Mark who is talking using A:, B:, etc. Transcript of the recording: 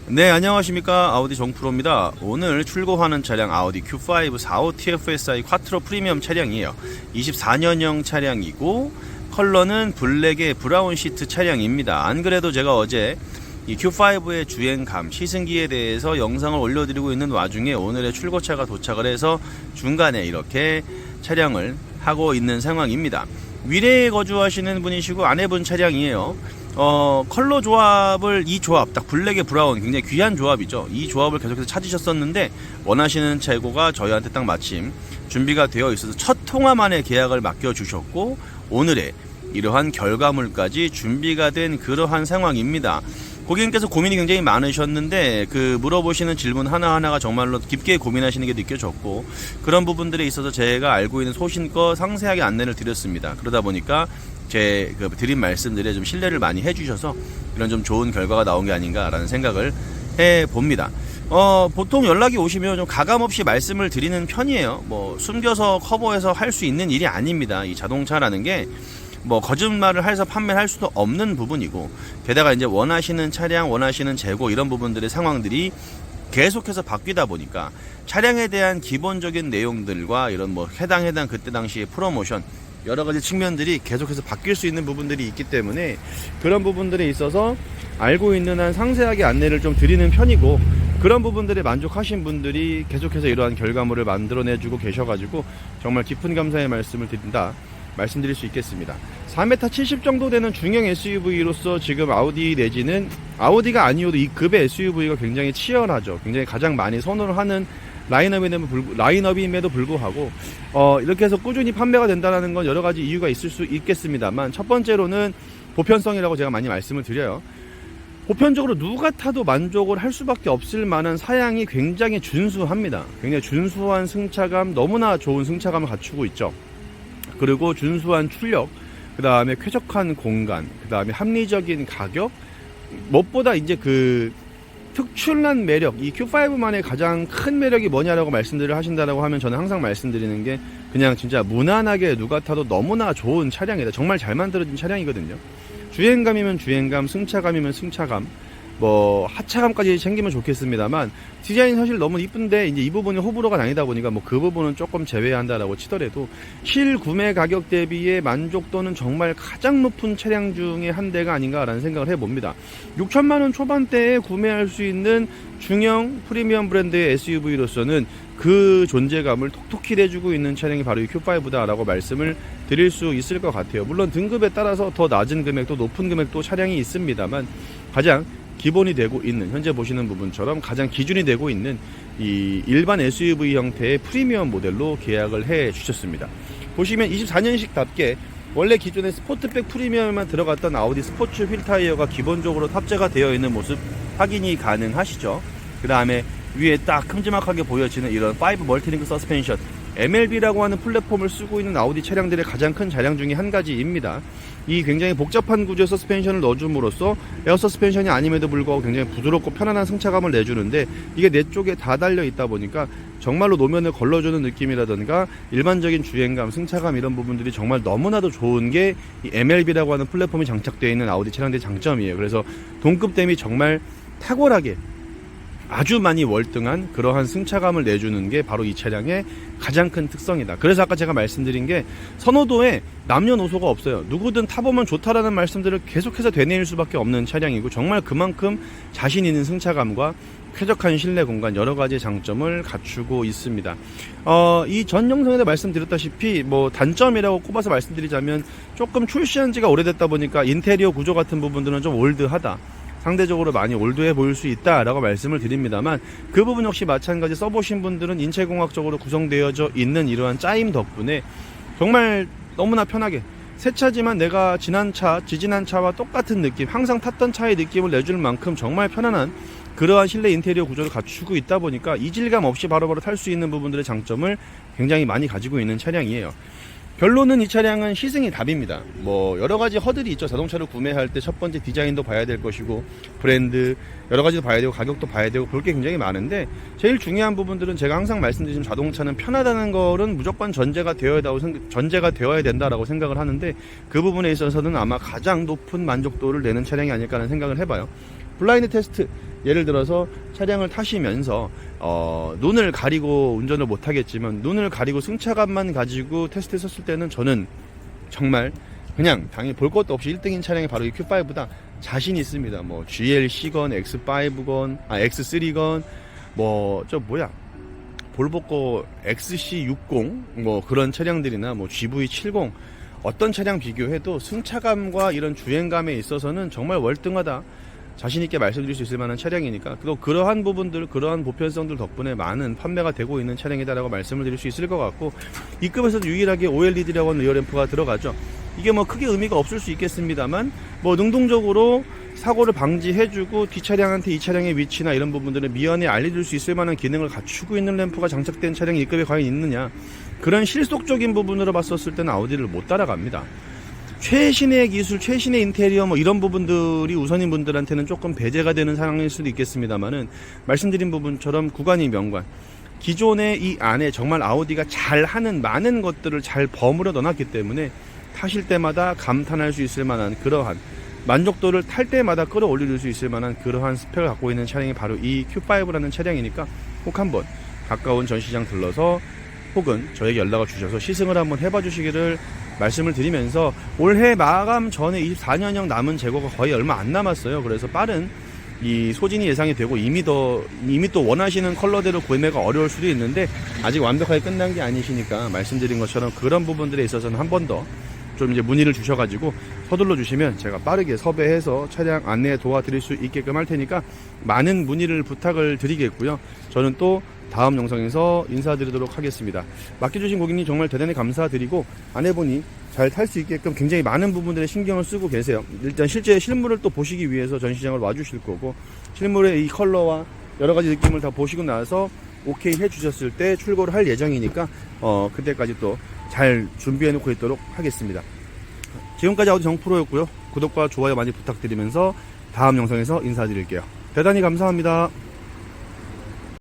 A: 네, 안녕하십니까. 아우디 정프로입니다. 오늘 출고하는 차량 아우디 Q5 45 TFSI 쿼트로 프리미엄 차량이에요. 24년형 차량이고 컬러는 블랙의 브라운 시트 차량입니다. 안 그래도 제가 어제 이 Q5의 주행감, 시승기에 대해서 영상을 올려드리고 있는 와중에 오늘의 출고차가 도착을 해서 중간에 이렇게 촬영을 하고 있는 상황입니다. 위례에 거주하시는 분이시고 아내분 차량이에요. 컬러 조합을 이 조합 딱 블랙의 브라운 굉장히 귀한 조합이죠. 이 조합을 계속해서 찾으셨었는데 원하시는 재고가 저희한테 딱 마침 준비가 되어 있어서 첫 통화 만에 계약을 맡겨주셨고 오늘의 이러한 결과물까지 준비가 된 그러한 상황입니다. 고객님께서 고민이 굉장히 많으셨는데 물어보시는 질문 하나하나가 정말로 깊게 고민하시는 게 느껴졌고 그런 부분들에 있어서 제가 알고 있는 소신껏 상세하게 안내를 드렸습니다. 그러다 보니까 제 드린 말씀들에 좀 신뢰를 많이 해주셔서 이런 좀 좋은 결과가 나온 게 아닌가라는 생각을 해봅니다. 보통 연락이 오시면 좀 가감없이 말씀을 드리는 편이에요. 숨겨서 커버해서 할 수 있는 일이 아닙니다. 이 자동차라는 게 거짓말을 해서 판매를 할 수도 없는 부분이고 게다가 이제 원하시는 차량, 원하시는 재고 이런 부분들의 상황들이 계속해서 바뀌다 보니까 차량에 대한 기본적인 내용들과 이런 해당 그때 당시의 프로모션 여러 가지 측면들이 계속해서 바뀔 수 있는 부분들이 있기 때문에 그런 부분들에 있어서 알고 있는 한 상세하게 안내를 좀 드리는 편이고 그런 부분들에 만족하신 분들이 계속해서 이러한 결과물을 만들어내주고 계셔가지고 정말 깊은 감사의 말씀을 드린다 말씀드릴 수 있겠습니다. 4m 70 정도 되는 중형 SUV로서 지금 아우디 내지는 아우디가 아니어도 이 급의 SUV가 굉장히 치열하죠. 굉장히 가장 많이 선호를 하는 라인업임에도 불구하고 이렇게 해서 꾸준히 판매가 된다는 건 여러 가지 이유가 있을 수 있겠습니다만 첫 번째로는 보편성이라고 제가 많이 말씀을 드려요. 보편적으로 누가 타도 만족을 할 수밖에 없을 만한 사양이 굉장히 준수합니다. 굉장히 준수한 승차감, 너무나 좋은 승차감을 갖추고 있죠. 그리고 준수한 출력, 그 다음에 쾌적한 공간, 그 다음에 합리적인 가격, 무엇보다 이제 특출난 매력, 이 Q5만의 가장 큰 매력이 뭐냐라고 말씀들을 하신다라고 하면 저는 항상 말씀드리는 게 그냥 진짜 무난하게 누가 타도 너무나 좋은 차량이다. 정말 잘 만들어진 차량이거든요. 주행감이면 주행감, 승차감이면 승차감, 하차감까지 챙기면 좋겠습니다만 디자인 사실 너무 이쁜데 이제 이 부분이 호불호가 나뉘다 보니까 그 부분은 조금 제외한다라고 치더라도 실구매 가격 대비의 만족도는 정말 가장 높은 차량 중에 한 대가 아닌가라는 생각을 해봅니다. 6천만원 초반대에 구매할 수 있는 중형 프리미엄 브랜드의 SUV로서는 그 존재감을 톡톡히 내주고 있는 차량이 바로 이 Q5다라고 말씀을 드릴 수 있을 것 같아요. 물론 등급에 따라서 더 낮은 금액도 높은 금액도 차량이 있습니다만 가장 기본이 되고 있는, 현재 보시는 부분처럼 가장 기준이 되고 있는 이 일반 SUV 형태의 프리미엄 모델로 계약을 해 주셨습니다. 보시면 24년식답게 원래 기존의 스포트백 프리미엄만 들어갔던 아우디 스포츠 휠 타이어가 기본적으로 탑재가 되어 있는 모습 확인이 가능하시죠. 그 다음에 위에 딱 큼지막하게 보여지는 이런 5 멀티링크 서스펜션, MLB라고 하는 플랫폼을 쓰고 있는 아우디 차량들의 가장 큰 자랑 중에 한 가지입니다. 이 굉장히 복잡한 구조의 서스펜션을 넣어줌으로써 에어 서스펜션이 아님에도 불구하고 굉장히 부드럽고 편안한 승차감을 내주는데 이게 내 쪽에 다 달려 있다 보니까 정말로 노면을 걸러주는 느낌이라든가 일반적인 주행감, 승차감 이런 부분들이 정말 너무나도 좋은 게 이 MLB라고 하는 플랫폼이 장착되어 있는 아우디 차량들의 장점이에요. 그래서 동급 대비 정말 탁월하게 아주 많이 월등한 그러한 승차감을 내주는 게 바로 이 차량의 가장 큰 특성이다. 그래서 아까 제가 말씀드린 게 선호도에 남녀노소가 없어요. 누구든 타보면 좋다라는 말씀들을 계속해서 되뇌일 수밖에 없는 차량이고 정말 그만큼 자신 있는 승차감과 쾌적한 실내 공간 여러 가지 장점을 갖추고 있습니다. 이 전 영상에도 말씀드렸다시피 단점이라고 꼽아서 말씀드리자면 조금 출시한 지가 오래됐다 보니까 인테리어 구조 같은 부분들은 좀 올드하다. 상대적으로 많이 올드해 보일 수 있다라고 말씀을 드립니다만 그 부분 역시 마찬가지 써보신 분들은 인체공학적으로 구성되어져 있는 이러한 짜임 덕분에 정말 너무나 편하게 새 차지만 내가 지지난 차와 똑같은 느낌, 항상 탔던 차의 느낌을 내줄 만큼 정말 편안한 그러한 실내 인테리어 구조를 갖추고 있다 보니까 이질감 없이 바로바로 탈 수 있는 부분들의 장점을 굉장히 많이 가지고 있는 차량이에요. 결론은 이 차량은 시승이 답입니다. 여러 가지 허들이 있죠. 자동차를 구매할 때 첫 번째 디자인도 봐야 될 것이고 브랜드 여러 가지도 봐야 되고 가격도 봐야 되고 볼 게 굉장히 많은데 제일 중요한 부분들은 제가 항상 말씀드린 자동차는 편하다는 거는 무조건 전제가 되어야 된다라고 생각을 하는데 그 부분에 있어서는 아마 가장 높은 만족도를 내는 차량이 아닐까 하는 생각을 해봐요. 블라인드 테스트 예를 들어서 차량을 타시면서 눈을 가리고 운전을 못하겠지만 눈을 가리고 승차감만 가지고 테스트 했었을 때는 저는 정말 그냥 당연히 볼 것도 없이 1등인 차량이 바로 이 Q5다 자신 있습니다. 뭐 GLC건 X5건 X3건 뭐 저 뭐야 볼보 거 XC60 뭐 그런 차량들이나 뭐 GV70 어떤 차량 비교해도 승차감과 이런 주행감에 있어서는 정말 월등하다 자신있게 말씀드릴 수 있을 만한 차량이니까 또 그러한 부분들 그러한 보편성들 덕분에 많은 판매가 되고 있는 차량이다라고 말씀을 드릴 수 있을 것 같고, 이 급에서도 유일하게 OLED라고 하는 리어램프가 들어가죠. 이게 뭐 크게 의미가 없을 수 있겠습니다만 뭐 능동적으로 사고를 방지해주고 뒷차량한테 이 차량의 위치나 이런 부분들을 미연에 알려줄 수 있을 만한 기능을 갖추고 있는 램프가 장착된 차량이 이 급에 과연 있느냐, 그런 실속적인 부분으로 봤었을 때는 아우디를 못 따라갑니다. 최신의 기술, 최신의 인테리어 뭐 이런 부분들이 우선인 분들한테는 조금 배제가 되는 상황일 수도 있겠습니다만은, 말씀드린 부분처럼 구간이 명관, 기존의 이 안에 정말 아우디가 잘하는 많은 것들을 잘 버무려 넣어놨기 때문에 타실 때마다 감탄할 수 있을 만한 그러한 만족도를 탈 때마다 끌어올릴 수 있을 만한 그러한 스펙을 갖고 있는 차량이 바로 이 Q5라는 차량이니까 꼭 한번 가까운 전시장 들러서 혹은 저에게 연락을 주셔서 시승을 한번 해봐 주시기를 말씀을 드리면서, 올해 마감 전에 24년형 남은 재고가 거의 얼마 안 남았어요. 그래서 빠른 이 소진이 예상이 되고 이미 또 원하시는 컬러대로 구매가 어려울 수도 있는데, 아직 완벽하게 끝난 게 아니시니까 말씀드린 것처럼 그런 부분들에 있어서는 한 번 더 좀 이제 문의를 주셔가지고 서둘러 주시면 제가 빠르게 섭외해서 차량 안내에 도와드릴 수 있게끔 할 테니까 많은 문의를 부탁을 드리겠고요. 저는 또 다음 영상에서 인사드리도록 하겠습니다. 맡겨주신 고객님 정말 대단히 감사드리고, 아내분이 잘 탈 수 있게끔 굉장히 많은 부분들에 신경을 쓰고 계세요. 일단 실제 실물을 또 보시기 위해서 전시장을 와주실 거고, 실물의 이 컬러와 여러가지 느낌을 다 보시고 나서 오케이 해주셨을 때 출고를 할 예정이니까 그때까지 또 잘 준비해 놓고 있도록 하겠습니다. 지금까지 아우디 정프로였고요. 구독과 좋아요 많이 부탁드리면서 다음 영상에서 인사드릴게요. 대단히 감사합니다.